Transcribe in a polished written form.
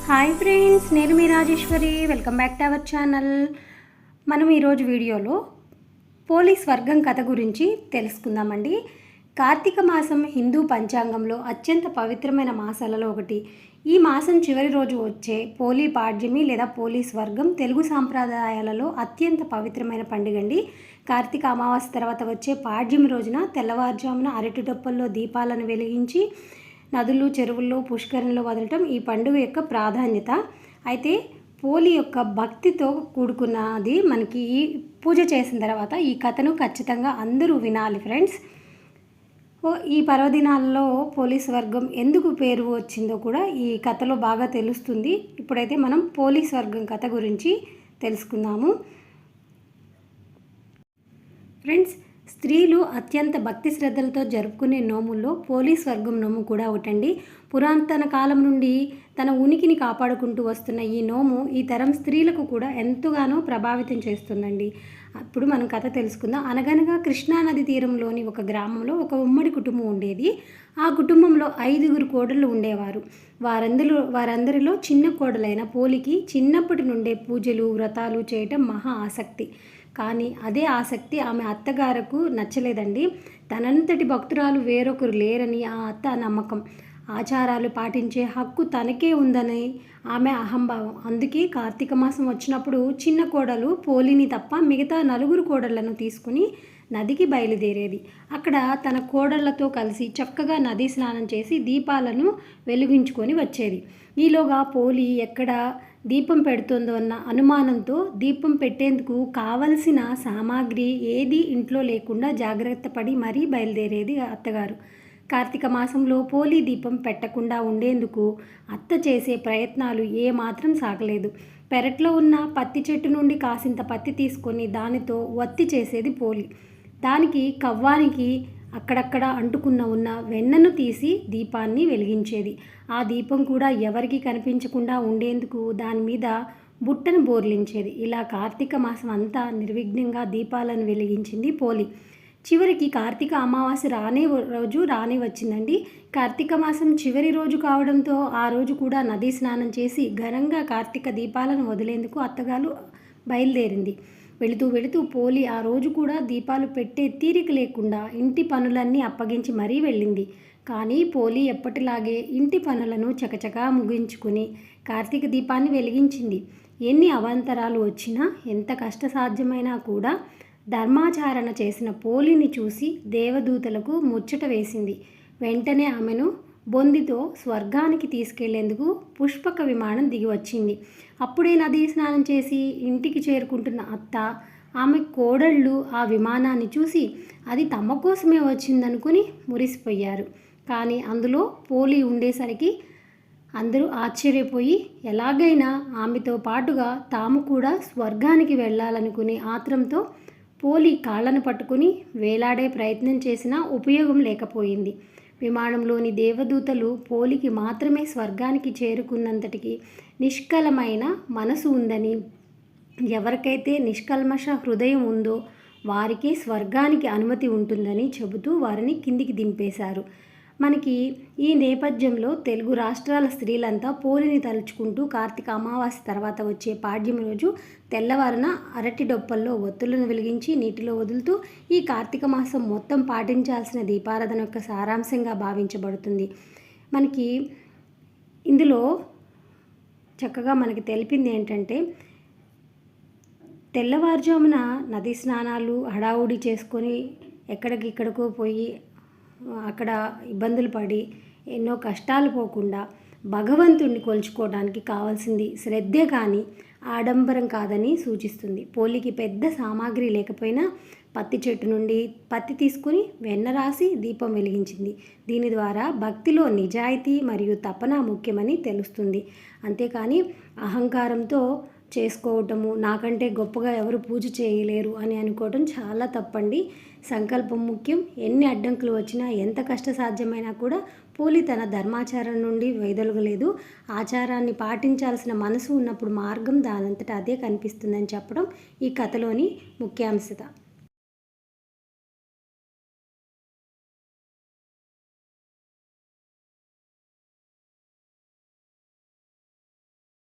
Hi friends, నేను మీ Rajeshwari. Welcome back to our channel. మనం ఈరోజు వీడియోలో పోలీస్ వర్గం కథ గురించి తెలుసుకుందామండి. కార్తీక మాసం హిందూ పంచాంగంలో అత్యంత పవిత్రమైన మాసాలలో ఒకటి. ఈ మాసం చివరి రోజు వచ్చే పోలీ పాడ్యమి లేదా పోలీస్ వర్గం తెలుగు సాంప్రదాయాలలో అత్యంత పవిత్రమైన పండుగ అండి. కార్తీక అమావాస్య తర్వాత వచ్చే పాడ్యమి రోజున తెల్లవారుజామున అరటి డొప్పల్లో దీపాలను వెలిగించి నదులు, చెరువుల్లో, పుష్కరంలో వదలటం ఈ పండుగ యొక్క ప్రాధాన్యత. అయితే పోలి యొక్క భక్తితో కూడుకున్నది. మనకి ఈ పూజ చేసిన తర్వాత ఈ కథను ఖచ్చితంగా అందరూ వినాలి ఫ్రెండ్స్. ఈ పర్వదినాల్లో పోలీస్ వర్గం ఎందుకు పేరు వచ్చిందో కూడా ఈ కథలో బాగా తెలుస్తుంది. ఇప్పుడైతే మనం పోలీస్ వర్గం కథ గురించి తెలుసుకుందాము ఫ్రెండ్స్. స్త్రీలు అత్యంత భక్తి శ్రద్ధలతో జరుపుకునే నోముల్లో పోలీస్ వర్గం నోము కూడా ఒకటండి. పురాతన కాలం నుండి తన ఉనికిని కాపాడుకుంటూ వస్తున్న ఈ నోము ఈ తరం స్త్రీలకు కూడా ఎంతగానో ప్రభావితం చేస్తుందండి. అప్పుడు మనం కథ తెలుసుకుందాం. అనగనగా కృష్ణానది తీరంలోని ఒక గ్రామంలో ఒక ఉమ్మడి కుటుంబం ఉండేది. ఆ కుటుంబంలో 5 కోడళ్ళు ఉండేవారు. వారందరిలో చిన్న కోడలైన పోలికి చిన్నప్పటి నుండే పూజలు, వ్రతాలు చేయటం మహా ఆసక్తి. కానీ అదే ఆసక్తి ఆమె అత్తగారకు నచ్చలేదండి. తనంతటి భక్తురాలు వేరొకరు లేరని ఆ అత్త నమ్మకం. ఆచారాలు పాటించే హక్కు తనకే ఉందని ఆమె అహంభావం. అందుకే కార్తీక మాసం వచ్చినప్పుడు చిన్న కోడలు పోలిని తప్ప మిగతా 4 కోడళ్లను తీసుకుని నదికి బయలుదేరేది. అక్కడ తన కోడళ్లతో కలిసి చక్కగా నదీ స్నానం చేసి దీపాలను వెలిగించుకొని వచ్చేది. ఈలోగా పోలి ఎక్కడ దీపం పెడుతుందో అన్న అనుమానంతో దీపం పెట్టేందుకు కావలసిన సామాగ్రి ఏది ఇంట్లో లేకుండా జాగ్రత్త పడి మరీ బయలుదేరేది అత్తగారు. కార్తీక మాసంలో పోలీ దీపం పెట్టకుండా ఉండేందుకు అత్త చేసే ప్రయత్నాలు ఏమాత్రం సాగలేదు. పెరట్లో ఉన్న పత్తి చెట్టు నుండి కాసింత పత్తి తీసుకొని దానితో వత్తి చేసేది పోలి. దానికి కవ్వానికి అక్కడక్కడ అంటుకున్న వెన్నను తీసి దీపాన్ని వెలిగించేది. ఆ దీపం కూడా ఎవరికి కనిపించకుండా ఉండేందుకు దాని మీద బుట్టను బోర్లించేది. ఇలా కార్తీక మాసం అంతా నిర్విఘ్నంగా దీపాలను వెలిగించింది పోలి. చివరికి కార్తీక అమావాస్య రానే వచ్చిందండి. కార్తీక మాసం చివరి రోజు కావడంతో ఆ రోజు కూడా నదీ స్నానం చేసి ఘనంగా కార్తీక దీపాలను వదిలేందుకు అత్తగారు బయలుదేరింది. వెళుతూ పోలి ఆ రోజు కూడా దీపాలు పెట్టే తీరిక లేకుండా ఇంటి పనులన్నీ అప్పగించి మరీ వెళ్ళింది. కానీ పోలి ఎప్పటిలాగే ఇంటి పనులను చకచకా ముగించుకుని కార్తీక దీపాన్ని వెలిగించింది. ఎన్ని అవాంతరాలు వచ్చినా, ఎంత కష్టసాధ్యమైనా కూడా ధర్మాచరణ చేసిన పోలిని చూసి దేవదూతలకు ముచ్చట వేసింది. వెంటనే ఆమెను బొందితో స్వర్గానికి తీసుకెళ్లేందుకు పుష్పక విమానం దిగి వచ్చింది. అప్పుడే నదీ స్నానం చేసి ఇంటికి చేరుకుంటున్న అత్త, ఆమె కోడళ్ళు ఆ విమానాన్ని చూసి అది తమ కోసమే వచ్చిందనుకుని మురిసిపోయారు. కానీ అందులో పోలి ఉండేసరికి అందరూ ఆశ్చర్యపోయి ఎలాగైనా ఆమెతో పాటుగా తాము కూడా స్వర్గానికి వెళ్ళాలనుకునే ఆత్రంతో పోలి కాళ్ళను పట్టుకుని వేలాడే ప్రయత్నం చేసినా ఉపయోగం లేకపోయింది. విమానంలోని దేవదూతలు పోలికి మాత్రమే స్వర్గానికి చేరుకున్నంతటికి నిష్కలమైన మనసు ఉందని, ఎవరికైతే నిష్కల్మష హృదయం ఉందో వారికి స్వర్గానికి అనుమతి ఉంటుందని చెబుతూ వారిని కిందికి దింపేశారు. మనకి ఈ నేపథ్యంలో తెలుగు రాష్ట్రాల స్త్రీలంతా పోలిని తలుచుకుంటూ కార్తీక అమావాస్య తర్వాత వచ్చే పాడ్యమి రోజు తెల్లవారున అరటి డొప్పల్లో ఒత్తులను వెలిగించి నీటిలో వదులుతూ ఈ కార్తీక మాసం మొత్తం పాటించాల్సిన దీపారాధన యొక్క సారాంశంగా భావించబడుతుంది. మనకి ఇందులో చక్కగా మనకి తెలిపింది ఏంటంటే, తెల్లవారుజామున నదీ స్నానాలు హడావుడి చేసుకొని ఎక్కడికో పోయి అక్కడ ఇబ్బందులు పడి ఎన్నో కష్టాలు పోకుండా భగవంతుణ్ణి కొలుచుకోవడానికి కావాల్సింది శ్రద్ధే కానీ ఆడంబరం కాదని సూచిస్తుంది. పోలికి పెద్ద సామాగ్రి లేకపోయినా పత్తి చెట్టు నుండి పత్తి తీసుకుని వెన్న రాసి దీపం వెలిగించింది. దీని ద్వారా భక్తిలో నిజాయితీ మరియు తపన ముఖ్యమని తెలుస్తుంది. అంతేకాని అహంకారంతో చేసుకోవటము, నాకంటే గొప్పగా ఎవరు పూజ చేయలేరు అని అనుకోవటం చాలా తప్పండి. సంకల్పం ముఖ్యం. ఎన్ని అడ్డంకులు వచ్చినా, ఎంత కష్టసాధ్యమైనా కూడా పోలి తన ధర్మాచారం నుండి వైదొలగలేదు. ఆచారాన్ని పాటించాల్సిన మనసు ఉన్నప్పుడు మార్గం దానంతట అదే కనిపిస్తుందని చెప్పడం ఈ కథలోని ముఖ్యాంశత.